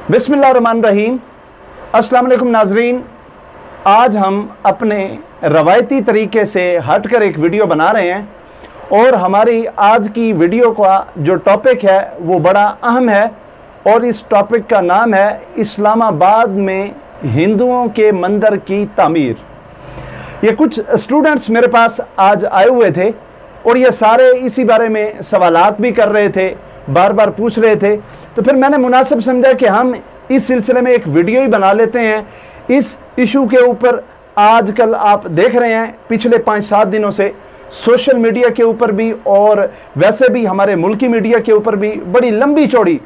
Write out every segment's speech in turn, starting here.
बिस्मिल्लाहिर्रहमानिर्रहीम। अस्सलाम वालेकुम नाजरीन, आज हम अपने रवायती तरीके से हटकर एक वीडियो बना रहे हैं और हमारी आज की वीडियो का जो टॉपिक है वो बड़ा अहम है और इस टॉपिक का नाम है इस्लामाबाद में हिंदुओं के मंदिर की तामीर। ये कुछ स्टूडेंट्स मेरे पास आज आए हुए थे और ये सारे इसी बारे में सवालात भी कर रहे थे, बार बार पूछ रहे थे। तो फिर मैंने मुनासिब समझा कि हम इस सिलसिले में एक वीडियो ही बना लेते हैं इस इशू के ऊपर। आजकल आप देख रहे हैं पिछले 5-7 दिनों से सोशल मीडिया के ऊपर भी और वैसे भी हमारे मुल्की मीडिया के ऊपर भी बड़ी लंबी चौड़ी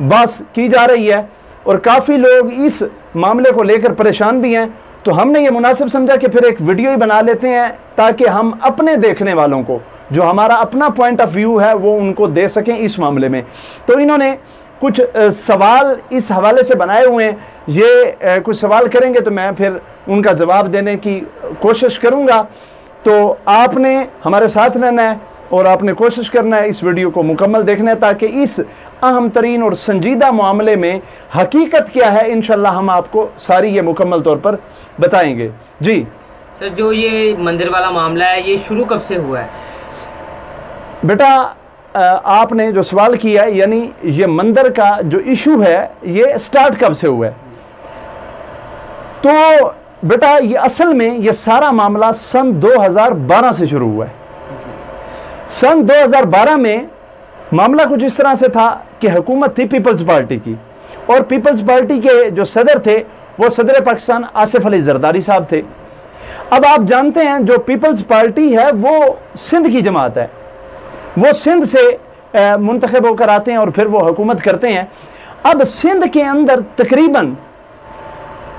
बहस की जा रही है और काफ़ी लोग इस मामले को लेकर परेशान भी हैं। तो हमने ये मुनासिब समझा कि फिर एक वीडियो ही बना लेते हैं ताकि हम अपने देखने वालों को जो हमारा अपना पॉइंट ऑफ व्यू है वो उनको दे सकें इस मामले में। तो इन्होंने कुछ सवाल इस हवाले से बनाए हुए हैं। ये कुछ सवाल करेंगे तो मैं फिर उनका जवाब देने की कोशिश करूंगा। तो आपने हमारे साथ रहना है और आपने कोशिश करना है इस वीडियो को मुकम्मल देखना है ताकि इस अहम तरीन और संजीदा मामले में हकीकत क्या है इंशाल्लाह हम आपको सारी ये मुकम्मल तौर पर बताएंगे। जी सर, जो ये मंदिर वाला मामला है ये शुरू कब से हुआ है? बेटा, आपने जो सवाल किया है यानी ये मंदिर का जो इशू है ये स्टार्ट कब से हुआ है, तो बेटा ये असल में ये सारा मामला सन 2012 से शुरू हुआ है। सन 2012 में मामला कुछ इस तरह से था कि हुकूमत थी पीपल्स पार्टी की और पीपल्स पार्टी के जो सदर थे वो सदर पाकिस्तान आसिफ अली जरदारी साहब थे। अब आप जानते हैं जो पीपल्स पार्टी है वो सिंध की जमात है, वो सिंध से मुंतखब होकर आते हैं और फिर वो हुकूमत करते हैं। अब सिंध के अंदर तकरीबन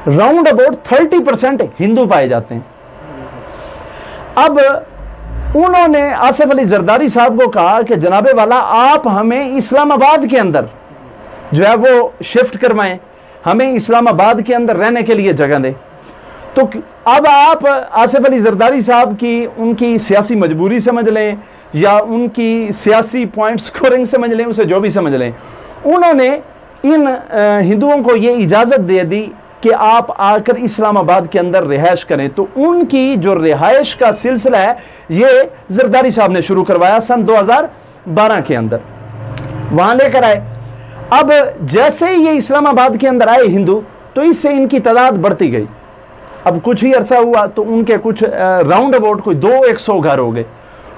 राउंड अबाउट 30% हिंदू पाए जाते हैं। अब उन्होंने आसिफ अली जरदारी साहब को कहा कि जनाबे वाला आप हमें इस्लामाबाद के अंदर जो है वो शिफ्ट करवाएं, हमें इस्लामाबाद के अंदर रहने के लिए जगह दें। तो अब आप आसिफ अली जरदारी साहब की उनकी सियासी मजबूरी समझ लें या उनकी सियासी पॉइंट स्कोरिंग समझ लें, उसे जो भी समझ लें, उन्होंने इन हिंदुओं को ये इजाज़त दे दी कि आप आकर इस्लामाबाद के अंदर रिहाइश करें। तो उनकी जो रिहाइश का सिलसिला है ये जरदारी साहब ने शुरू करवाया सन 2012 के अंदर, वहाँ लेकर आए। अब जैसे ही ये इस्लामाबाद के अंदर आए हिंदू तो इससे इनकी तादाद बढ़ती गई। अब कुछ ही अरसा हुआ तो उनके कुछ राउंड अबाउट कोई 200 घर हो गए।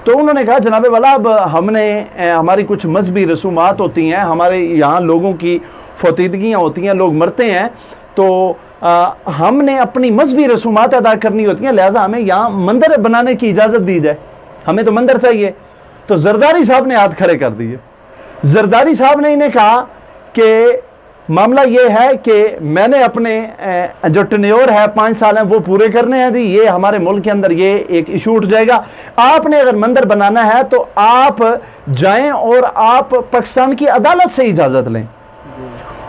तो उन्होंने कहा जनाबे वाला अब हमारी कुछ मजहबी रसूमात होती हैं, हमारे यहाँ लोगों की फतीदगियाँ होती हैं, लोग मरते हैं, तो हमने अपनी मजहबी रसूमात अदा करनी होती हैं, लिहाजा हमें यहाँ मंदिर बनाने की इजाज़त दी जाए, हमें तो मंदिर चाहिए। तो जरदारी साहब ने हाथ खड़े कर दिए। जरदारी साहब ने इन्हें कहा कि मामला ये है कि मैंने अपने जो टेन्योर है 5 साल हैं वो पूरे करने हैं जी, ये हमारे मुल्क के अंदर ये एक इशू उठ जाएगा। आपने अगर मंदिर बनाना है तो आप जाएं और आप पाकिस्तान की अदालत से इजाज़त लें।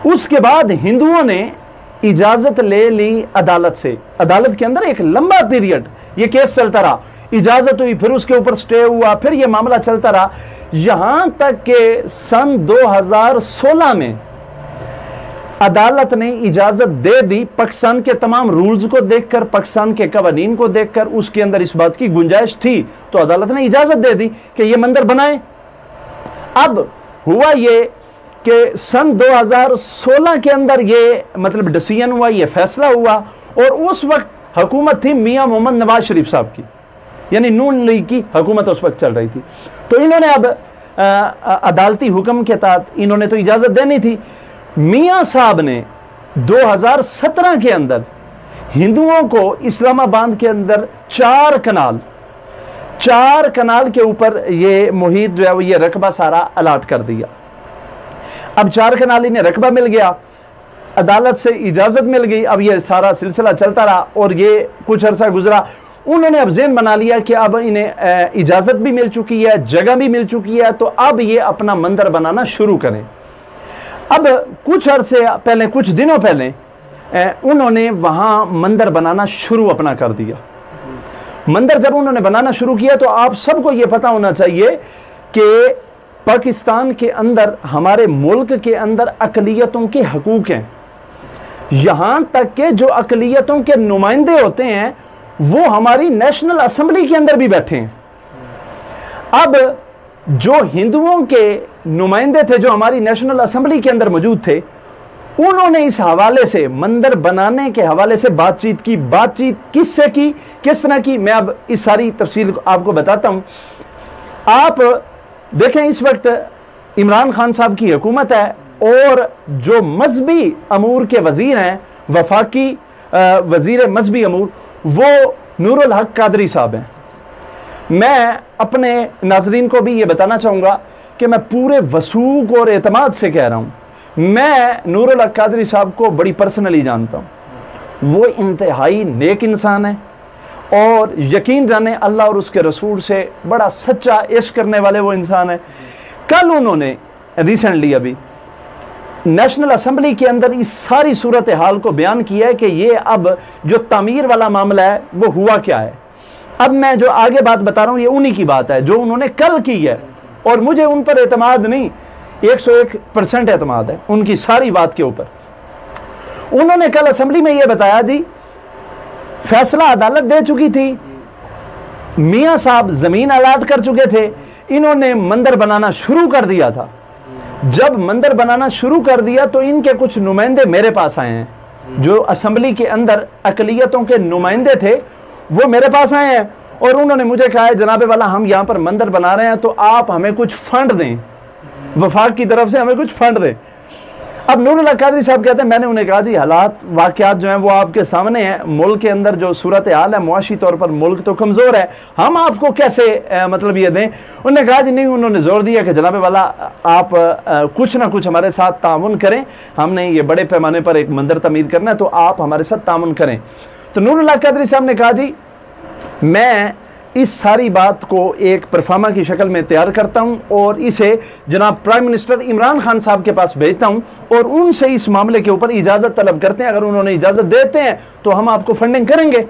उसके बाद हिंदुओं ने इजाज़त ले ली अदालत से। अदालत के अंदर एक लंबा पीरियड ये केस चलता रहा, इजाज़त हुई, फिर उसके ऊपर स्टे हुआ, फिर ये मामला चलता रहा, यहाँ तक कि सन 2016 में अदालत ने इजाज़त दे दी। पाकिस्तान के तमाम रूल्स को देखकर, पाकिस्तान के कवानीन को देखकर उसके अंदर इस बात की गुंजाइश थी तो अदालत ने इजाज़त दे दी कि ये मंदिर बनाए। अब हुआ ये कि सन 2016 के अंदर ये मतलब डिसीजन हुआ, ये फैसला हुआ और उस वक्त हुकूमत थी मियाँ मोहम्मद नवाज शरीफ साहब की, यानी नून लीग की हुकूमत उस वक्त चल रही थी। तो इन्होंने अब अदालती हुक्म के तहत इन्होंने तो इजाज़त देनी थी। मियाँ साहब ने 2017 के अंदर हिंदुओं को इस्लामाबाद के अंदर 4 कनाल के ऊपर ये मुहित जो है वो ये रकबा सारा अलाट कर दिया। अब 4 कनाल इन्हें रकबा मिल गया, अदालत से इजाज़त मिल गई। अब ये सारा सिलसिला चलता रहा और ये कुछ अरसा गुजरा। उन्होंने अब ज़हन बना लिया कि अब इन्हें इजाज़त भी मिल चुकी है, जगह भी मिल चुकी है, तो अब ये अपना मंदिर बनाना शुरू करें। अब कुछ अरसे पहले, कुछ दिनों पहले उन्होंने वहाँ मंदिर बनाना शुरू अपना कर दिया। मंदिर जब उन्होंने बनाना शुरू किया तो आप सबको ये पता होना चाहिए कि पाकिस्तान के अंदर, हमारे मुल्क के अंदर अक़लियतों के हकूक़ हैं, यहां तक के जो अकलियतों के नुमाइंदे होते हैं वो हमारी नेशनल असेंबली के अंदर भी बैठे हैं। अब जो हिंदुओं के नुमाइंदे थे जो हमारी नेशनल असेंबली के अंदर मौजूद थे, उन्होंने इस हवाले से, मंदिर बनाने के हवाले से बातचीत की। बातचीत किससे की, किस तरह की, मैं अब इस सारी तफसील आपको बताता हूं। आप देखें, इस वक्त इमरान खान साहब की हुकूमत है और जो मजहबी अमूर के वजीर हैं, वफाकी वजीर मजहबी अमूर, वो नूरुल हक कादरी साहब हैं। मैं अपने नाजरीन को भी ये बताना चाहूँगा कि मैं पूरे वसूख और एतमाद से कह रहा हूँ, मैं नूरुल हक कादरी साहब को बड़ी पर्सनली जानता हूँ। वो इंतहाई नेक इंसान है और यकीन जाने अल्लाह और उसके रसूल से बड़ा सच्चा इश्क करने वाले वो इंसान है। कल उन्होंने रिसेंटली अभी नेशनल असेंबली के अंदर इस सारी सूरत हाल को बयान किया है कि ये अब जो तामीर वाला मामला है वो हुआ क्या है। अब मैं जो आगे बात बता रहा हूँ ये उन्हीं की बात है जो उन्होंने कल की है, और मुझे उन पर एतमाद नहीं, 101% एतमाद है उनकी सारी बात के ऊपर। उन्होंने कल असेंबली में ये बताया, जी फैसला अदालत दे चुकी थी, मियां साहब जमीन अलाट कर चुके थे, इन्होंने मंदिर बनाना शुरू कर दिया था। जब मंदिर बनाना शुरू कर दिया तो इनके कुछ नुमाइंदे मेरे पास आए हैं, जो असेंबली के अंदर अकलियतों के नुमाइंदे थे वो मेरे पास आए हैं और उन्होंने मुझे कहा है, जनाबे वाला हम यहाँ पर मंदिर बना रहे हैं तो आप हमें कुछ फंड दें, वफाक की तरफ से हमें कुछ फंड दें। अब नूरुल हक कादरी साहब कहते हैं, मैंने उन्हें कहा जी हालात वाक़यात जो हैं वो आपके सामने हैं, मुल्क के अंदर जो सूरत हाल है मुआशी तौर पर मुल्क तो कमज़ोर है, हम आपको कैसे मतलब ये दें। उन्होंने कहा जी नहीं, उन्होंने जोर दिया कि जनाबे वाला आप कुछ ना कुछ हमारे साथ तामुन करें, हमने ये बड़े पैमाने पर एक मंदिर तमीर करना है तो आप हमारे साथ तामुन करें। तो नूरुल हक कादरी साहब ने कहा जी मैं इस सारी बात को एक परफार्मा की शक्ल में तैयार करता हूं और इसे जनाब प्राइम मिनिस्टर इमरान खान साहब के पास भेजता हूं और उनसे इस मामले के ऊपर इजाजत तलब करते हैं। अगर उन्होंने इजाजत देते हैं तो हम आपको फंडिंग करेंगे।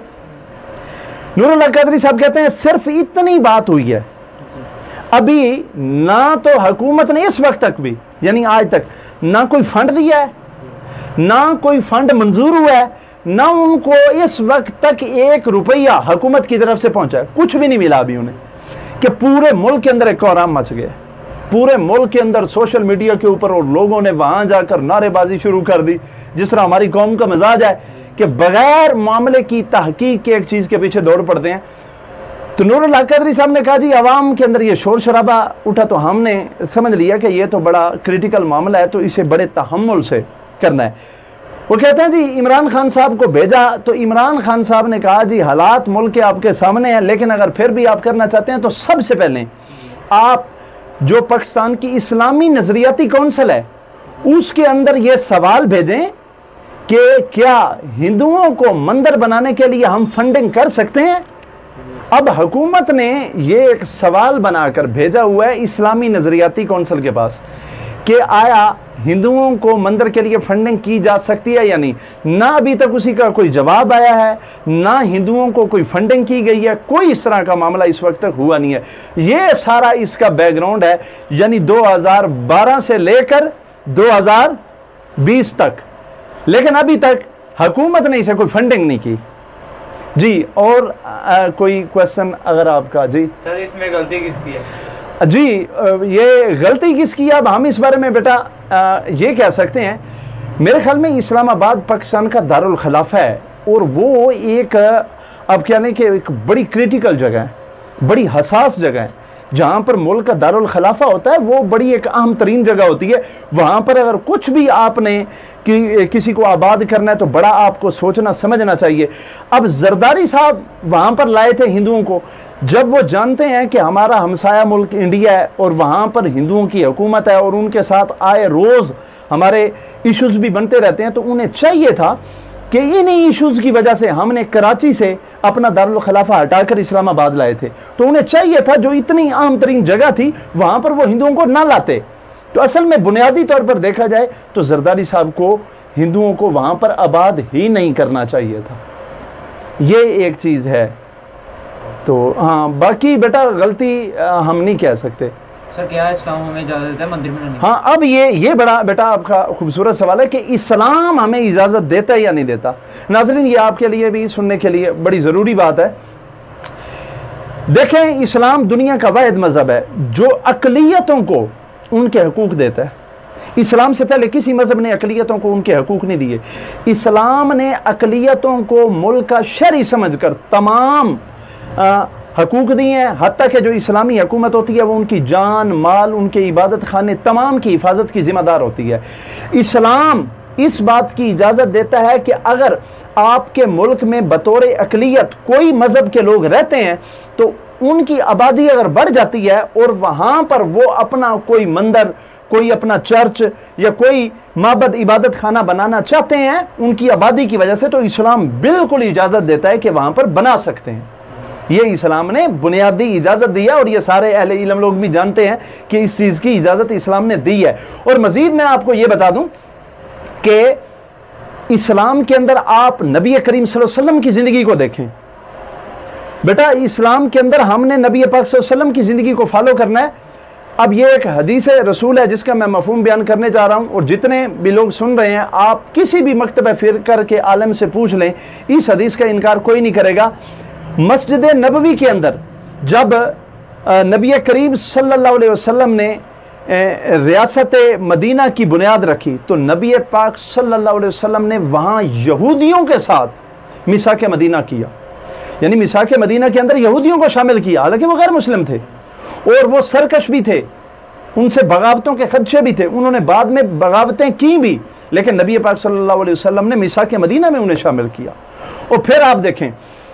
नूरुल हक कादरी साहब कहते हैं सिर्फ इतनी बात हुई है, अभी ना तो हुकूमत ने इस वक्त तक भी यानी आज तक ना कोई फंड दिया है, ना कोई फंड मंजूर हुआ है, ना उनको इस वक्त तक 1 रुपया हुकूमत की तरफ से पहुंचा है, कुछ भी नहीं मिला अभी उन्हें। कि पूरे मुल्क के अंदर एक कोहराम मच गया, पूरे मुल्क के अंदर सोशल मीडिया के ऊपर और लोगों ने वहां जाकर नारेबाजी शुरू कर दी, जिस तरह हमारी कौम का मिजाज है कि बगैर मामले की तहकीक के एक चीज के पीछे दौड़ पड़ते हैं। तो नूरुल हक कादरी साहब ने कहा जी अवाम के अंदर ये शोर शराबा उठा तो हमने समझ लिया कि ये तो बड़ा क्रिटिकल मामला है तो इसे बड़े तहम्मुल से करना है। वो कहते हैं जी इमरान खान साहब को भेजा तो इमरान खान साहब ने कहा जी हालात मुल्क के आपके सामने हैं, लेकिन अगर फिर भी आप करना चाहते हैं तो सबसे पहले आप जो पाकिस्तान की इस्लामी नजरियाती कौंसिल है उसके अंदर ये सवाल भेजें कि क्या हिंदुओं को मंदिर बनाने के लिए हम फंडिंग कर सकते हैं। अब हुकूमत ने ये एक सवाल बनाकर भेजा हुआ है इस्लामी नजरियाती कौंसिल के पास कि आया हिंदुओं को मंदिर के लिए फंडिंग की जा सकती है या नहीं। ना अभी तक उसी का कोई जवाब आया है, ना हिंदुओं को कोई फंडिंग की गई है, कोई इस तरह का मामला इस वक्त तक हुआ नहीं है। ये सारा इसका बैकग्राउंड है, यानी 2012 से लेकर 2020 तक, लेकिन अभी तक हुकूमत ने इसे कोई फंडिंग नहीं की। जी और कोई क्वेश्चन अगर आपका। जी सर इसमें गलती किसकी है? जी ये गलती किसकी है, अब हम इस बारे में बेटा ये कह सकते हैं, मेरे ख्याल में इस्लामाबाद पाकिस्तान का दारुल खिलाफा है और वो एक अब क्या नहीं कि एक बड़ी क्रिटिकल जगह है, बड़ी हसास जगह है, जहाँ पर मुल्क का दारुल खिलाफा होता है वो बड़ी एक अहम तरीन जगह होती है। वहाँ पर अगर कुछ भी आपने किसी को आबाद करना है तो बड़ा आपको सोचना समझना चाहिए। अब जरदारी साहब वहाँ पर लाए थे हिंदुओं को, जब वो जानते हैं कि हमारा हमसाया मुल्क इंडिया है और वहाँ पर हिंदुओं की हुकूमत है और उनके साथ आए रोज़ हमारे इश्यूज़ भी बनते रहते हैं, तो उन्हें चाहिए था कि इन्हीं इश्यूज़ की वजह से हमने कराची से अपना दारुल खिलाफा हटाकर इस्लामाबाद लाए थे, तो उन्हें चाहिए था जो इतनी आम तरीन जगह थी वहाँ पर वो हिंदुओं को ना लाते। तो असल में बुनियादी तौर पर देखा जाए तो जरदारी साहब को हिंदुओं को वहाँ पर आबाद ही नहीं करना चाहिए था, ये एक चीज़ है। तो हाँ बाकी बेटा गलती हम नहीं कह सकते। सर क्या इस्लाम हमें इजाज़त देता है मंदिर बनाने की? हाँ, अब ये बड़ा बेटा आपका खूबसूरत सवाल है कि इस्लाम हमें इजाज़त देता है या नहीं देता। नाज़रीन, ये आपके लिए भी सुनने के लिए बड़ी ज़रूरी बात है। देखें, इस्लाम दुनिया का वाहिद मज़हब है जो अक़लियतों को उनके हकूक़ देता है। इस्लाम से पहले किसी मज़हब ने अक़लियतों को उनके हकूक़ नहीं दिए। इस्लाम ने अक़लियतों को मुल्क का शहरी समझकर तमाम हकूक़ दिए हैं। हत्ता कि जो इस्लामी हुकूमत होती है वो उनकी जान माल, उनके इबादत खाने तमाम की हिफाजत की ज़िम्मेदार होती है। इस्लाम इस बात की इजाज़त देता है कि अगर आपके मुल्क में बतौर अक़लियत कोई मज़हब के लोग रहते हैं तो उनकी आबादी अगर बढ़ जाती है और वहाँ पर वो अपना कोई मंदिर, कोई अपना चर्च या कोई माबद इबादत खाना बनाना चाहते हैं उनकी आबादी की वजह से, तो इस्लाम बिल्कुल इजाज़त देता है कि वहाँ पर बना सकते हैं। ये इस्लाम ने बुनियादी इजाज़त दी है और ये सारे अहले इल्म लोग भी जानते हैं कि इस चीज़ की इजाज़त इस्लाम ने दी है। और मज़ीद मैं आपको ये बता दूं कि इस्लाम के अंदर आप नबी करीम सल्लल्लाहु अलैहि वसल्लम की ज़िंदगी को देखें। बेटा, इस्लाम के अंदर हमने नबी पाक सल्लल्लाहु अलैहि वसल्लम की ज़िंदगी को फॉलो करना है। अब ये एक हदीस रसूल है जिसका मैं मफ़हूम बयान करने जा रहा हूँ, और जितने भी लोग सुन रहे हैं आप किसी भी मकतब फिर करके आलम से पूछ लें, इस हदीस का इनकार कोई नहीं करेगा। मस्जिद नबवी के अंदर जब नबी करीम सल्लल्लाहु अलैहि वसल्लम ने रियासत मदीना की बुनियाद रखी तो नबी पाक सल्लल्लाहु अलैहि वसल्लम ने वहाँ यहूदियों के साथ मिसाक मदीना किया, यानी मिसाक मदीना के अंदर यहूदियों को शामिल किया। हालांकि वो गैर मुस्लिम थे और वो सरकश भी थे, उनसे बगावतों के खदशे भी थे, उन्होंने बाद में बगावतें की भी, लेकिन नबी पाक सल्लल्लाहु अलैहि वसल्लम ने मिसाक मदीना में उन्हें शामिल किया। और फिर आप देखें,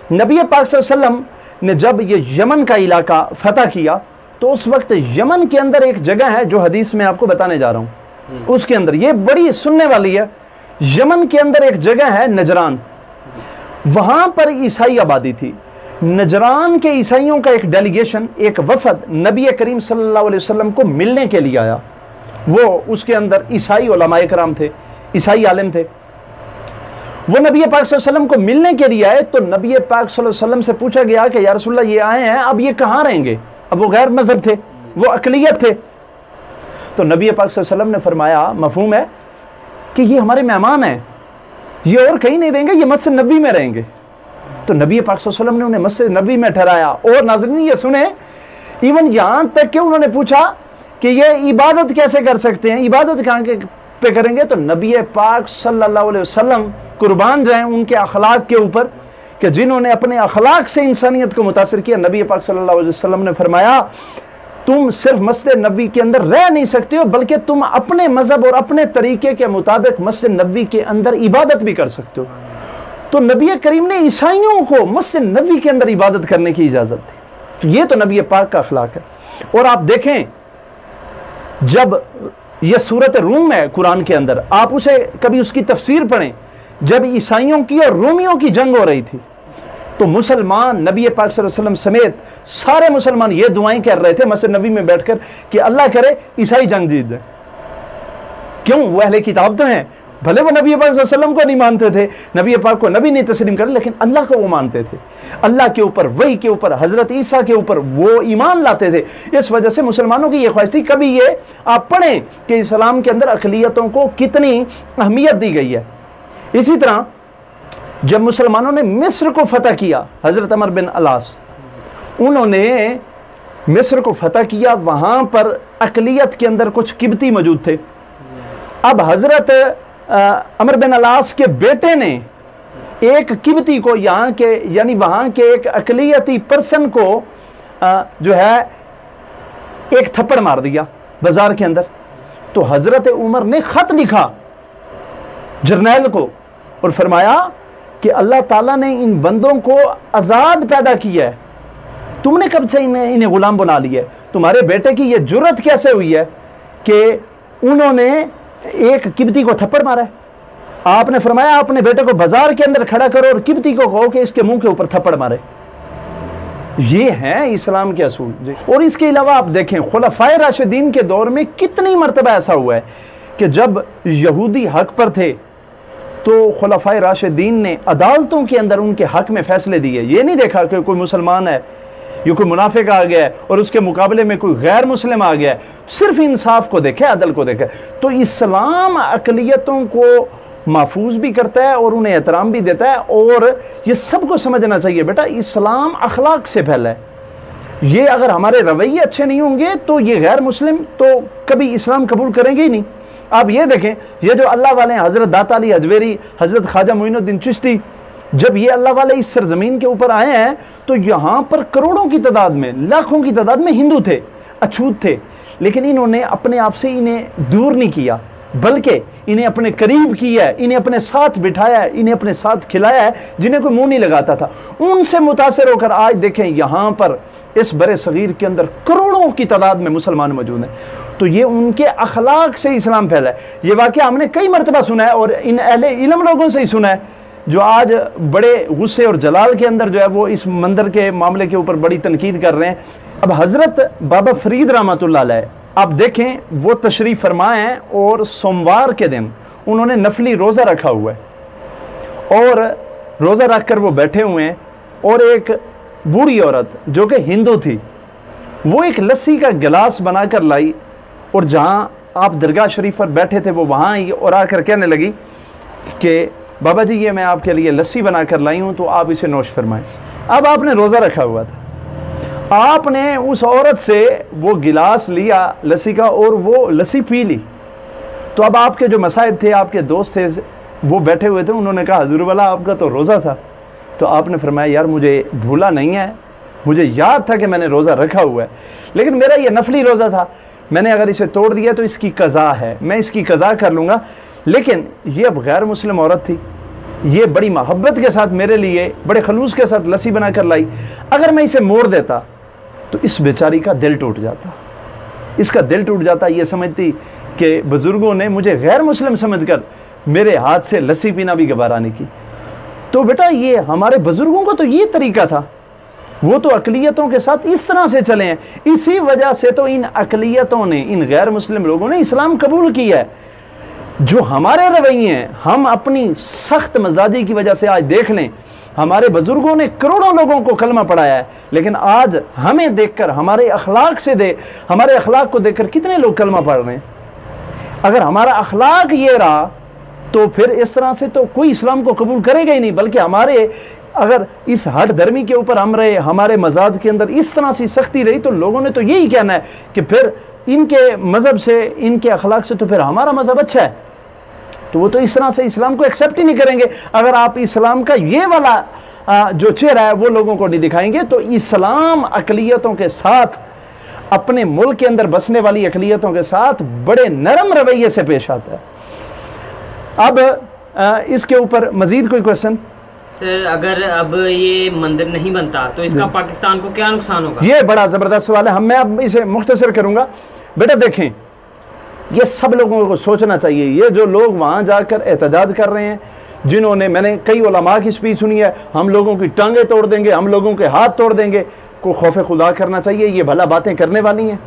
नबी पाक सल्लल्लाहु अलैहि वसल्लम ने जब ये यमन का इलाका फतह किया तो उस वक्त यमन के अंदर एक जगह है जो हदीस में आपको बताने जा रहा हूँ, उसके अंदर ये बड़ी सुनने वाली है। यमन के अंदर एक जगह है नजरान, वहाँ पर ईसाई आबादी थी। नजरान के ईसाइयों का एक डेलीगेशन, एक वफद नबी करीम सल्लल्लाहु अलैहि वसल्लम को मिलने के लिए आया। वो उसके अंदर ईसाई उलमाए कराम थे, ईसाई आलिम थे। वो नबी पाक सल्लल्लाहु अलैहि वसल्लम को मिलने के लिए आए तो नबी पाक सल्लल्लाहु अलैहि वसल्लम से पूछा गया कि या रसूलल्लाह ये आए हैं, अब ये कहाँ रहेंगे? अब वो गैर मज़हब थे, वो अक़लियत थे। तो नबी पाक सल्लल्लाहु अलैहि वसल्लम ने फरमाया, मफ़हूम है कि ये हमारे मेहमान हैं, ये और कहीं नहीं रहेंगे, ये मस्जिद नबी में रहेंगे। तो नबी पाक सल्लल्लाहु अलैहि वसल्लम ने उन्हें मस्जिद नबी में ठहराया। और नाज़रीन ये सुने, इवन यहाँ तक कि उन्होंने पूछा कि ये इबादत कैसे कर सकते हैं, इबादत कहाँ के पे करेंगे? तो नबी पाक सल्लल्लाहु अलैहि वसल्लम कुर्बान जाएं उनके अखलाक के ऊपर कि जिन्होंने अपने अखलाक से इंसानियत को मुतासिर किया। नबी पाक सल्लल्लाहु अलैहि वसल्लम ने फरमाया, तुम सिर्फ मस्जिद नबी के अंदर रह नहीं सकते हो, बल्कि तुम अपने मजहब और अपने तरीके के मुताबिक मस्जिद नबी के अंदर इबादत भी कर सकते हो। तो नबी करीम ने ईसाइयों को मस्जिद नबी के अंदर इबादत करने की इजाज़त दी। तो ये तो नबी पाक का अखलाक है। और आप देखें, जब यह सूरत रूम है कुरान के अंदर, आप उसे कभी उसकी तफसीर पढ़ें, जब ईसाइयों की और रोमियों की जंग हो रही थी तो मुसलमान नबी पाक सल्लल्लाहु अलैहि वसल्लम समेत सारे मुसलमान ये दुआएं कर रहे थे मस्जिद नबी में बैठकर कि अल्लाह करे ईसाई जंग जीत जाए। क्यों? वो अहले किताब तो हैं, भले वो नबी पाक सल्लल्लाहु अलैहि वसल्लम को नहीं मानते थे, नबी पाक को नबी नहीं तस्लीम कर, लेकिन अल्लाह को वो मानते थे, अल्लाह के ऊपर, वही के ऊपर, हजरत ईसा के ऊपर वो ईमान लाते थे। इस वजह से मुसलमानों की ये ख्वाहिश थी। कभी ये आप पढ़ें कि इस्लाम के अंदर अक़लियतों को कितनी अहमियत दी गई है। इसी तरह जब मुसलमानों ने मिस्र को फतह किया, हजरत अमर बिन अलास, उन्होंने मिस्र को फतह किया, वहां पर अक़लियत के अंदर कुछ किब्ती मौजूद थे। अब हजरत अमर बिन अलास के बेटे ने एक किब्ती को, यहाँ के यानी वहां के एक अक़लियती पर्सन को जो है एक थप्पड़ मार दिया बाजार के अंदर। तो हजरत उमर ने खत लिखा जर्नैल को और फरमाया कि अल्लाह ताला ने इन बंदों को आज़ाद पैदा किया है, तुमने कब से इन्हें गुलाम बना लिया है? तुम्हारे बेटे की ये जुर्रत कैसे हुई है कि उन्होंने एक किब्ती को थप्पड़ मारा है? आपने फरमाया अपने बेटे को बाजार के अंदर खड़ा करो और किब्ती को कहो कि इसके मुंह के ऊपर थप्पड़ मारे। ये है इस्लाम के असूल। और इसके अलावा आप देखें, खुलफाए राशिदीन के दौर में कितनी मरतबा ऐसा हुआ है कि जब यहूदी हक पर थे तो खुलफाए राशिदीन ने अदालतों के अंदर उनके हक में फैसले दिए। ये नहीं देखा कि कोई मुसलमान है ये कोई मुनाफिक आ गया है और उसके मुकाबले में कोई गैर मुस्लिम आ गया है, सिर्फ इंसाफ को देखे, अदल को देखे। तो इस्लाम अकलियतों को महफूज भी करता है और उन्हें एहतराम भी देता है। और ये सबको समझना चाहिए बेटा, इस्लाम अखलाक से फैला है। ये अगर हमारे रवैये अच्छे नहीं होंगे तो ये गैर मुस्लिम तो कभी इस्लाम कबूल करेंगे ही नहीं। आप ये देखें, ये जो अल्लाह वाले हैं, हज़रत दाता अली हजवेरी, हज़रत ख्वाजा मोइनुद्दीन चिश्ती, जब ये अल्लाह वाले इस सरजमीन के ऊपर आए हैं तो यहाँ पर करोड़ों की तादाद में, लाखों की तादाद में हिंदू थे, अछूत थे, लेकिन इन्होंने अपने आप से इन्हें दूर नहीं किया, बल्कि इन्हें अपने करीब किया है, इन्हें अपने साथ बिठाया है, इन्हें अपने साथ खिलाया है, जिन्हें कोई मुंह नहीं लगाता था। उनसे मुतासिर होकर आज देखें यहाँ पर इस बड़े सगीर के अंदर करोड़ों की तादाद में मुसलमान मौजूद हैं। तो ये उनके अखलाक से इस्लाम फैला है। ये वाक़या हमने कई मरतबा सुना है और इन अहले इल्म लोगों से ही सुना है, जो आज बड़े गुस्से और जलाल के अंदर जो है वो इस मंदिर के मामले के ऊपर बड़ी तनकीद कर रहे हैं। अब हज़रत बाबा फरीद रहमतुल्लाह अलैह, आप देखें, वो तशरीफ़ फरमाए हैं और सोमवार के दिन उन्होंने नफली रोज़ा रखा हुआ है और रोज़ा रख कर वो बैठे हुए हैं और एक बूढ़ी औरत जो कि हिंदू थी, वो एक लस्सी का गिलास बनाकर लाई और जहाँ आप दरगाह शरीफ पर बैठे थे वो वहाँ आई और आकर कहने लगी कि बाबा जी ये मैं आपके लिए लस्सी बनाकर लाई हूँ, तो आप इसे नोश फरमाएं। अब आपने रोज़ा रखा हुआ था, आपने उस औरत से वो गिलास लिया लस्सी का और वो लस्सी पी ली। तो अब आपके जो मसाहिब थे, आपके दोस्त थे, वो बैठे हुए थे, उन्होंने कहा हजूर वाला आपका तो रोज़ा था। तो आपने फरमाया यार मुझे भूला नहीं है, मुझे याद था कि मैंने रोज़ा रखा हुआ है, लेकिन मेरा ये नफली रोज़ा था, मैंने अगर इसे तोड़ दिया तो इसकी कज़ा है, मैं इसकी कज़ा कर लूँगा। लेकिन ये अब गैर मुस्लिम औरत थी, ये बड़ी मोहब्बत के साथ मेरे लिए बड़े खलूस के साथ लस्सी बना कर लाई, अगर मैं इसे मोड़ देता तो इस बेचारी का दिल टूट जाता, इसका दिल टूट जाता। ये समझती कि बुज़ुर्गों ने मुझे गैर मुस्लिम समझकर मेरे हाथ से लस्सी पीना भी गवारा नहीं की। तो बेटा ये हमारे बुज़ुर्गों का तो ये तरीका था, वो तो अकलियतों के साथ इस तरह से चले हैं। इसी वजह से तो इन अकलियतों ने, इन गैर मुस्लिम लोगों ने इस्लाम कबूल किया है। जो हमारे रवैये हैं, हम अपनी सख्त मजाजी की वजह से आज देख लें, हमारे बुजुर्गों ने करोड़ों लोगों को कलमा पढ़ाया है, लेकिन आज हमें देखकर, हमारे अखलाक से हमारे अखलाक को देखकर कितने लोग कलमा पढ़ रहे हैं। अगर हमारा अखलाक ये रहा तो फिर इस तरह से तो कोई इस्लाम को कबूल करेगा ही नहीं। बल्कि हमारे अगर इस हट धर्मी के ऊपर हम रहे, हमारे मजाज के अंदर इस तरह से सख्ती रही, तो लोगों ने तो यही कहना है कि फिर इनके मज़हब से, इनके अखलाक से तो फिर हमारा मज़हब अच्छा है। तो वो तो इस तरह से इस्लाम को एक्सेप्ट ही नहीं करेंगे। अगर आप इस्लाम का ये वाला जो चेहरा है वो लोगों को नहीं दिखाएंगे, तो इस्लाम अकलियतों के साथ, अपने मुल्क के अंदर बसने वाली अकलियतों के साथ बड़े नरम रवैये से पेश आता है। अब इसके ऊपर मजीद कोई क्वेश्चन? सर अगर अब ये मंदिर नहीं बनता तो इसका पाकिस्तान को क्या नुकसान होगा? ये बड़ा ज़बरदस्त सवाल है, मैं अब इसे मुख्तसर करूँगा। बेटा देखें, ये सब लोगों को सोचना चाहिए। ये जो लोग वहाँ जाकर एहतजाज कर रहे हैं, जिन्होंने, मैंने कई उलमा की स्पीच सुनी है, हम लोगों की टांगें तोड़ देंगे, हम लोगों के हाथ तोड़ देंगे, को खौफ खुदा करना चाहिए। ये भला बातें करने वाली हैं।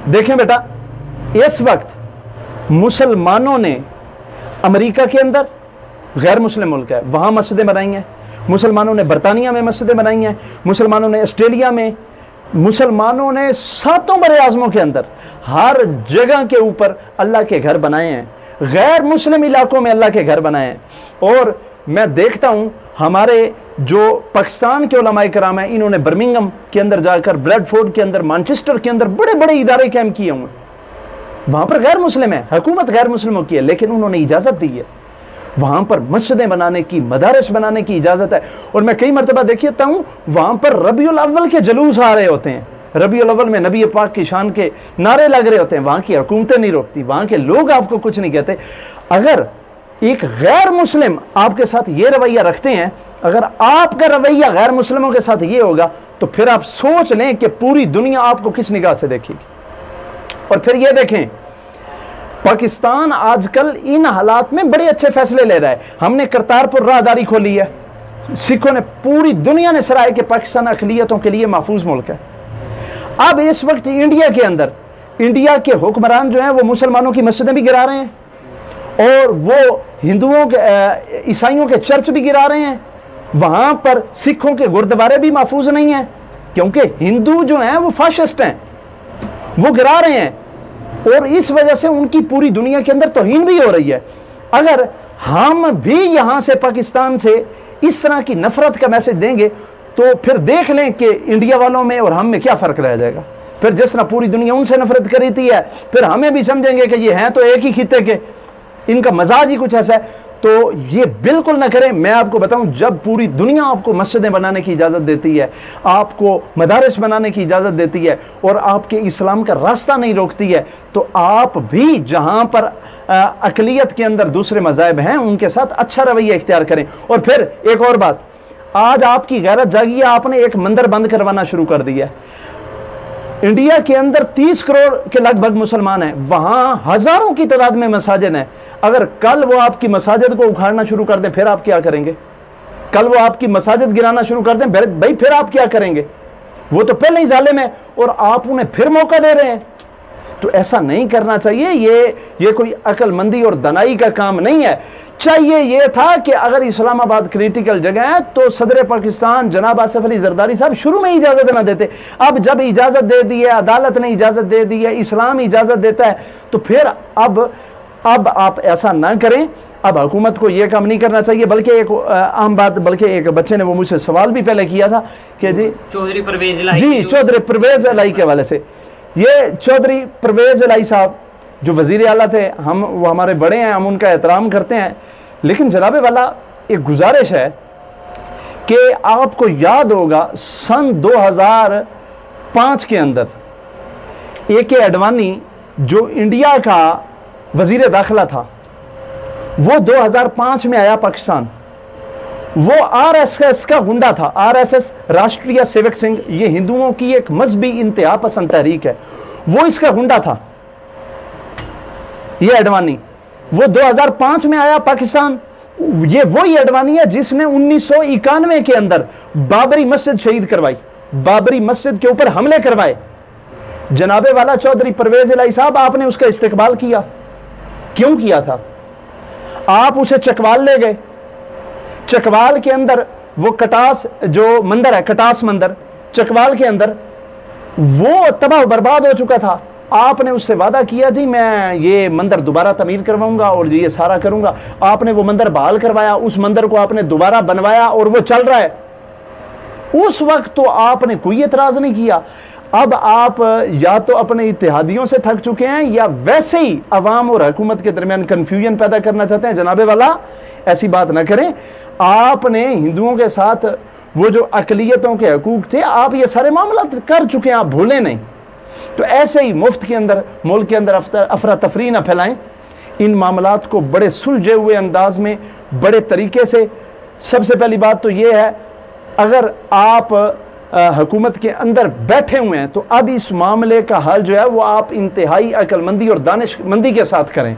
देखें बेटा, इस वक्त मुसलमानों ने अमेरिका के अंदर, गैर मुस्लिम मुल्क है, वहाँ मस्जिदें बनाई हैं। मुसलमानों ने बरतानिया में मस्जिदें बनाई हैं, मुसलमानों ने ऑस्ट्रेलिया में, मुसलमानों ने 7 बड़े आज़मों के अंदर हर जगह के ऊपर अल्लाह के घर बनाए हैं। गैर मुस्लिम इलाकों में अल्लाह के घर बनाए हैं। और मैं देखता हूँ हमारे जो पाकिस्तान के उलमाए कराम हैं, इन्होंने बर्मिंघम के अंदर जाकर, ब्रैडफोर्ड के अंदर, मैनचेस्टर के अंदर बड़े बड़े इदारे कायम किए हुए। वहाँ पर गैर मुस्लिम है, हुकूमत गैर मुस्लिमों की है, लेकिन उन्होंने इजाज़त दी है वहाँ पर मस्जिदें बनाने की, मदारस बनाने की इजाज़त है। और मैं कई मरतबा देखता हूँ वहाँ पर रबीउल अव्वल के जुलूस आ रहे होते हैं, रबीउल अव्वल में नबी पाक की शान के नारे लग रहे होते हैं। वहाँ की हुकूमतें नहीं रोकती, वहाँ के लोग आपको कुछ नहीं कहते। अगर एक गैर मुस्लिम आपके साथ ये रवैया रखते हैं, अगर आपका रवैया गैर मुस्लिमों के साथ ये होगा, तो फिर आप सोच लें कि पूरी दुनिया आपको किस निगाह से देखेगी। और फिर ये देखें, पाकिस्तान आजकल इन हालात में बड़े अच्छे फैसले ले रहा है। हमने करतारपुर राहदारी खोली है, सिखों ने, पूरी दुनिया ने सराहा कि पाकिस्तान अक़लियतों के लिए महफूज मुल्क है। अब इस वक्त इंडिया के अंदर, इंडिया के हुक्मरान जो हैं वो मुसलमानों की मस्जिदें भी गिरा रहे हैं, और वो हिंदुओं के, ईसाइयों के चर्च भी गिरा रहे हैं। वहाँ पर सिखों के गुरुद्वारे भी महफूज नहीं हैं, क्योंकि हिंदू जो हैं वो फाशिस्ट हैं, वो गिरा रहे हैं, और इस वजह से उनकी पूरी दुनिया के अंदर तौहीन भी हो रही है। अगर हम भी यहां से पाकिस्तान से इस तरह की नफरत का मैसेज देंगे तो फिर देख लें कि इंडिया वालों में और हम में क्या फर्क रह जाएगा। फिर जिस तरह पूरी दुनिया उनसे नफरत करीती है, फिर हमें भी समझेंगे कि ये हैं तो एक ही खिते के, इनका मजाज ही कुछ ऐसा है। तो ये बिल्कुल ना करें। मैं आपको बताऊं, जब पूरी दुनिया आपको मस्जिदें बनाने की इजाज़त देती है, आपको मदारिस बनाने की इजाज़त देती है और आपके इस्लाम का रास्ता नहीं रोकती है, तो आप भी जहां पर अकलियत के अंदर दूसरे मज़ाहिब हैं उनके साथ अच्छा रवैया इख्तियार करें। और फिर एक और बात, आज आपकी गैरत जागी है, आपने एक मंदिर बंद करवाना शुरू कर दिया है। इंडिया के अंदर 30 करोड़ के लगभग मुसलमान हैं, वहां हजारों की तादाद में मसाजिद हैं। अगर कल वो आपकी मसाजिद को उखाड़ना शुरू कर दें, फिर आप क्या करेंगे? कल वो आपकी मसाजिद गिराना शुरू कर दें, भाई फिर आप क्या करेंगे? वो तो पहले ही जालिम है और आप उन्हें फिर मौका दे रहे हैं। तो ऐसा नहीं करना चाहिए। ये कोई अक्लमंदी और दनाई का काम नहीं है। चाहिए ये था कि अगर इस्लामाबाद क्रिटिकल जगह है तो सदर पाकिस्तान जनाब आसिफ अली जरदारी साहब शुरू में इजाजत ना देते। अब जब इजाजत दे दी है, अदालत ने इजाजत दे दी है, इस्लाम इजाजत देता है, तो फिर अब आप ऐसा ना करें। अब हुकूमत को यह काम नहीं करना चाहिए। बल्कि एक आम बात, बल्कि एक बच्चे ने वो मुझसे सवाल भी पहले किया था कि जी चौधरी परवेज इलाही, जी चौधरी परवेज इलाही के हवाले से, ये चौधरी परवेज इलाही साहब जो वजीर आला थे, वो हमारे बड़े हैं, हम उनका एहतराम करते हैं, लेकिन जनाबे वाला एक गुजारिश है कि आपको याद होगा सन 2005 के अंदर AK अडवाणी जो इंडिया का वजीर दाखिला था, वो 2005 में आया पाकिस्तान। वो RSS का गुंडा था। RSS राष्ट्रीय सेवक संघ, ये हिंदुओं की एक मजहबी इंतहा पसंद तहरीक है, वो इसका गुंडा था। ये अडवाणी वो 2005 में आया पाकिस्तान। ये वही अडवाणी है जिसने 1991 के अंदर बाबरी मस्जिद शहीद करवाई, बाबरी मस्जिद के ऊपर हमले करवाए। जनाबे वाला चौधरी परवेज इलाही साहब, आपने उसका इस्तेकबाल किया, क्यों किया था? आप उसे चकवाल ले गए। चकवाल के अंदर वो कटास जो मंदिर है, कटास मंदिर चकवाल के अंदर, वो तबाह बर्बाद हो चुका था। आपने उससे वादा किया, जी मैं ये मंदिर दोबारा तमीर करवाऊंगा और ये सारा करूंगा। आपने वो मंदिर बहाल करवाया, उस मंदिर को आपने दोबारा बनवाया और वो चल रहा है। उस वक्त तो आपने कोई एतराज नहीं किया। अब आप या तो अपने इत्तेहादियों से थक चुके हैं या वैसे ही अवाम और हुकूमत के दरमियान कंफ्यूजन पैदा करना चाहते हैं। जनाबे वाला, ऐसी बात ना करें। आपने हिंदुओं के साथ वो जो अकलियतों के हकूक थे, आप ये सारे मामला कर चुके हैं, आप भूले नहीं। तो ऐसे ही मुफ्त के अंदर, मुल्क के अंदर अफरा तफरी ना फैलाएं। इन मामलात को बड़े सुलझे हुए अंदाज में, बड़े तरीके से, सबसे पहली बात तो ये है, अगर आप हुकूमत के अंदर बैठे हुए हैं तो अब इस मामले का हल जो है वो आप इंतहाई अक्लमंदी और दानिशमंदी के साथ करें।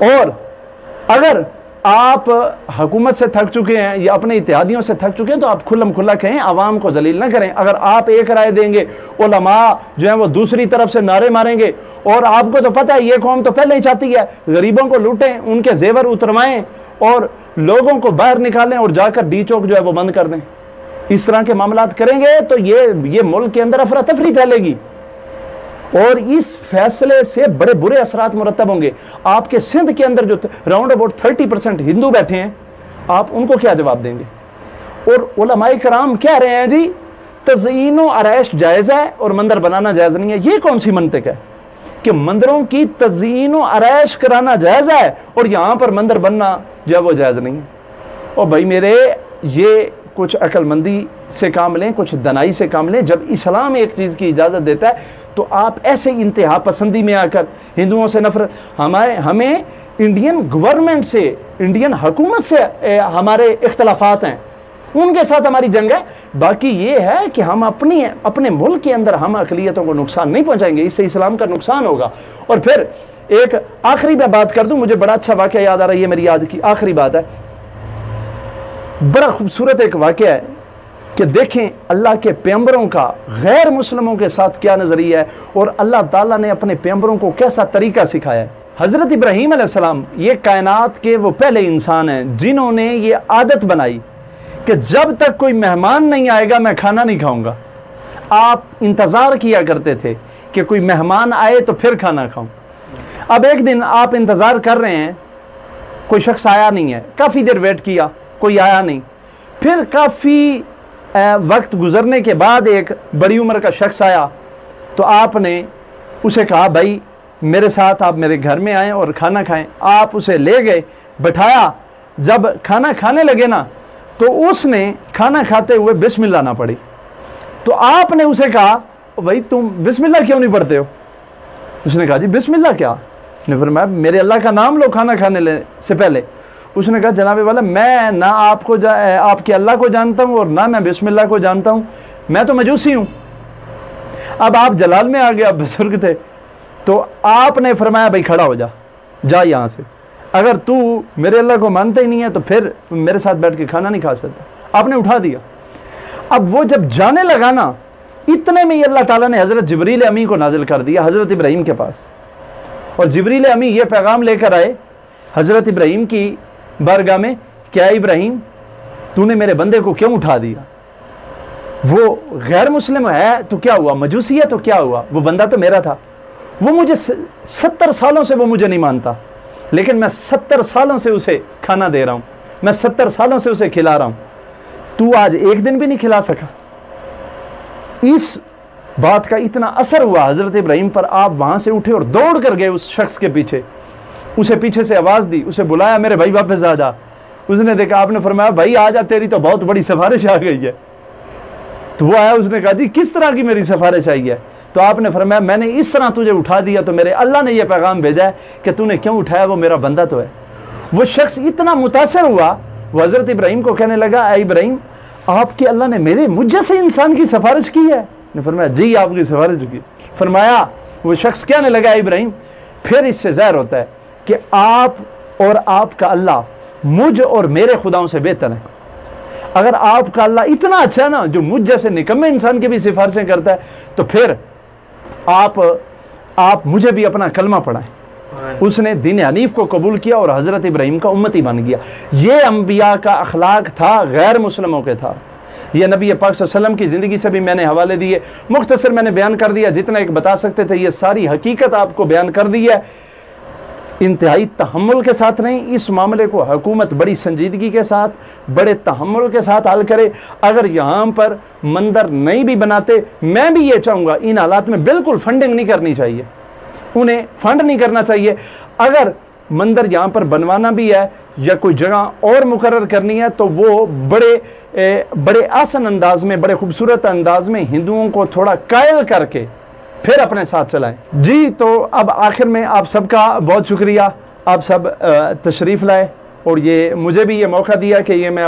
और अगर आप हुकूमत से थक चुके हैं या अपने इत्तेहादियों से थक चुके हैं तो आप खुल्लम खुल्ला कहें, आवाम को जलील ना करें। अगर आप एक राय देंगे, उलमा जो है वो दूसरी तरफ से नारे मारेंगे। और आपको तो पता है ये कौम तो पहले ही चाहती है गरीबों को लूटें, उनके जेवर उतरवाएं और लोगों को बाहर निकालें और जाकर डी चौक जो है वो बंद कर दें। इस तरह के मामलात करेंगे तो ये मुल्क के अंदर अफरा तफरी फैलेगी और इस फैसले से बड़े बुरे असरात मुरतब होंगे। आपके सिंध के अंदर जो राउंड अबाउट 30% हिंदू बैठे हैं, आप उनको क्या जवाब देंगे? और उलमाए कराम कह रहे हैं जी तज़यीनो आरैश जायज़ है और मंदिर बनाना जायज़ नहीं है। ये कौन सी मंतिक है कि मंदिरों की तज़यीनो आरैश कराना जायज़ है और यहां पर मंदिर बनना जो है वो जायज़ नहीं है? और भाई मेरे, ये कुछ अक्लमंदी से काम लें, कुछ दनाई से काम लें। जब इस्लाम एक चीज़ की इजाज़त देता है तो आप ऐसे इंतहा पसंदी में आकर हिंदुओं से नफरत, हमें इंडियन गवर्नमेंट से, इंडियन हुकूमत से हमारे इख्तलाफात हैं, उनके साथ हमारी जंग है। बाकी ये है कि हम अपने मुल्क के अंदर हम अक़लियतों को नुकसान नहीं पहुंचाएंगे, इससे इस्लाम का नुकसान होगा। और फिर एक आखिरी मैं बात कर दूं, मुझे बड़ा अच्छा वाक़या याद आ रहा है, ये मेरी याद की आखिरी बात है। बड़ा खूबसूरत एक वाक़या है कि देखें अल्लाह के पैगंबरों का गैर मुस्लिमों के साथ क्या नज़रिया है और अल्लाह ताला ने अपने पैगंबरों को कैसा तरीका सिखाया है। हज़रत इब्राहीम अलैहिस्सलाम ये कायनात के वो पहले इंसान हैं जिन्होंने ये आदत बनाई कि जब तक कोई मेहमान नहीं आएगा मैं खाना नहीं खाऊंगा। आप इंतज़ार किया करते थे कि कोई मेहमान आए तो फिर खाना खाऊं। अब एक दिन आप इंतज़ार कर रहे हैं, कोई शख्स आया नहीं है, काफ़ी देर वेट किया, कोई आया नहीं। फिर काफ़ी वक्त गुजरने के बाद एक बड़ी उम्र का शख्स आया, तो आपने उसे कहा भाई मेरे साथ आप मेरे घर में आएँ और खाना खाएं। आप उसे ले गए, बैठाया। जब खाना खाने लगे ना, तो उसने खाना खाते हुए बिस्मिल्लाह ना पढ़ी। तो आपने उसे कहा भाई तुम बिस्मिल्लाह क्यों नहीं पढ़ते हो? उसने कहा जी बिस्मिल्लाह क्या? ने फरमाया मेरे अल्लाह का नाम लो खाना खाने से पहले। उसने कहा जनाब वाला मैं ना आपके अल्लाह को जानता हूँ और ना मैं बिस्मिल्लाह को जानता हूँ, मैं तो मजूसी हूँ। अब आप जलाल में आ गए, आप बुजुर्ग थे, तो आपने फरमाया भाई खड़ा हो जा, जा यहाँ से, अगर तू मेरे अल्लाह को मानता ही नहीं है तो फिर मेरे साथ बैठ के खाना नहीं खा सकता। आपने उठा दिया। अब वो जब जाने लगा ना, इतने में ही अल्लाह ताला ने हज़रत जिब्रील अमी को नाजिल कर दिया हज़रत इब्राहीम के पास। और जिब्रील अमी ये पैगाम लेकर आए हज़रत इब्राहीम की बारगाह में, क्या इब्राहीम तूने मेरे बंदे को क्यों उठा दिया? वो गैर मुस्लिम है तो क्या हुआ, मजूसी है तो क्या हुआ, वो बंदा तो मेरा था। वो मुझे 70 सालों से वो मुझे नहीं मानता, लेकिन मैं 70 सालों से उसे खाना दे रहा हूँ, मैं 70 सालों से उसे खिला रहा हूँ, तू आज एक दिन भी नहीं खिला सका। इस बात का इतना असर हुआ हज़रत इब्राहीम पर, आप वहाँ से उठे और दौड़ कर गए उस शख्स के पीछे, उसे पीछे से आवाज़ दी, उसे बुलाया, मेरे भाई वापस आ जा। उसने देखा, आपने फरमाया भाई आ जा, तेरी तो बहुत बड़ी सिफारिश आ गई है। तो वो आया, उसने कहा जी किस तरह की मेरी सिफारिश आई है? तो आपने फरमाया मैंने इस तरह तुझे उठा दिया तो मेरे अल्लाह ने यह पैगाम भेजा है कि तूने क्यों उठाया, वो मेरा बंदा तो है। वो शख्स इतना मुतासर हुआ, वो हज़रत इब्राहीम को कहने लगा, ऐ इब्राहीम आपके अल्लाह ने मेरे मुझ जैसे इंसान की सिफारिश की है? ने फरमाया जी आपकी सिफारिश की। फरमाया वो शख्स कहने लगा, इब्राहीम फिर इससे ज़ाहिर होता है कि आप और आपका अल्लाह मुझ और मेरे खुदाओं से बेहतर है। अगर आपका अल्लाह इतना अच्छा है ना, जो मुझ जैसे निकम्मे इंसान की भी सिफारिशें करता है, तो फिर आप मुझे भी अपना कलमा पढ़ाएं। उसने दीन हनीफ को कबूल किया और हज़रत इब्राहीम का उम्मती बन गया। ये अम्बिया का अखलाक था, गैर मुस्लिमों के था। ये नबी पाक सल्लल्लाहु अलैहि वसल्लम की ज़िंदगी से भी मैंने हवाले दिए, मुख्तसर मैंने बयान कर दिया, जितना एक बता सकते थे ये सारी हकीकत आपको बयान कर दी है। इंतहाई तहम्मुल के साथ नहीं, इस मामले को हुकूमत बड़ी संजीदगी के साथ, बड़े तहम्मुल के साथ हल करे। अगर यहाँ पर मंदिर नहीं भी बनाते, मैं भी ये चाहूँगा इन हालात में बिल्कुल फंडिंग नहीं करनी चाहिए, उन्हें फंड नहीं करना चाहिए। अगर मंदिर यहाँ पर बनवाना भी है या कोई जगह और मुकर्रर करनी है, तो वो बड़े आसान अंदाज में, बड़े खूबसूरत अंदाज में हिंदुओं को थोड़ा कायल करके फिर अपने साथ चलाएं। जी, तो अब आखिर में आप सबका बहुत शुक्रिया, आप सब तशरीफ़ लाए और ये मुझे भी ये मौका दिया कि ये मैं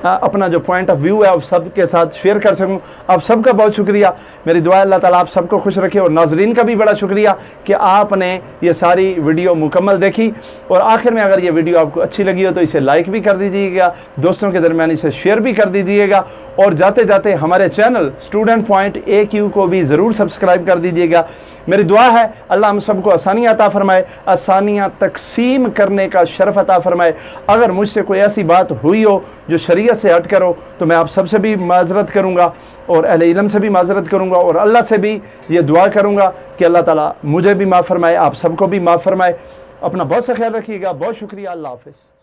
अपना जो पॉइंट ऑफ व्यू है आप सब के साथ शेयर कर सकूं। आप सबका बहुत शुक्रिया। मेरी दुआ अल्लाह ताला आप सबको खुश रखे, और नाजरीन का भी बड़ा शुक्रिया कि आपने ये सारी वीडियो मुकम्मल देखी। और आखिर में अगर ये वीडियो आपको अच्छी लगी हो तो इसे लाइक भी कर दीजिएगा, दोस्तों के दरमियान इसे शेयर भी कर दीजिएगा, और जाते जाते हमारे चैनल स्टूडेंट पॉइंट AQ को भी ज़रूर सब्सक्राइब कर दीजिएगा। मेरी दुआ है अल्लाह हम सबको आसानियाँ अता फरमाए, आसानियाँ तकसीम करने का शरफ अता फरमाए। अगर मुझसे कोई ऐसी बात हुई हो जो शरीयत से हट कर हो तो मैं आप सबसे भी माजरत करूँगा और अहले इल्म से भी माजरत करूँगा, और अल्लाह से भी ये दुआ करूँगा कि अल्लाह ताला मुझे भी माफ़ फरमाए, आप सबको भी माफ़ फरमाए। अपना बहुत सा ख्याल रखिएगा। बहुत शुक्रिया। अल्लाह हाफ़िज़।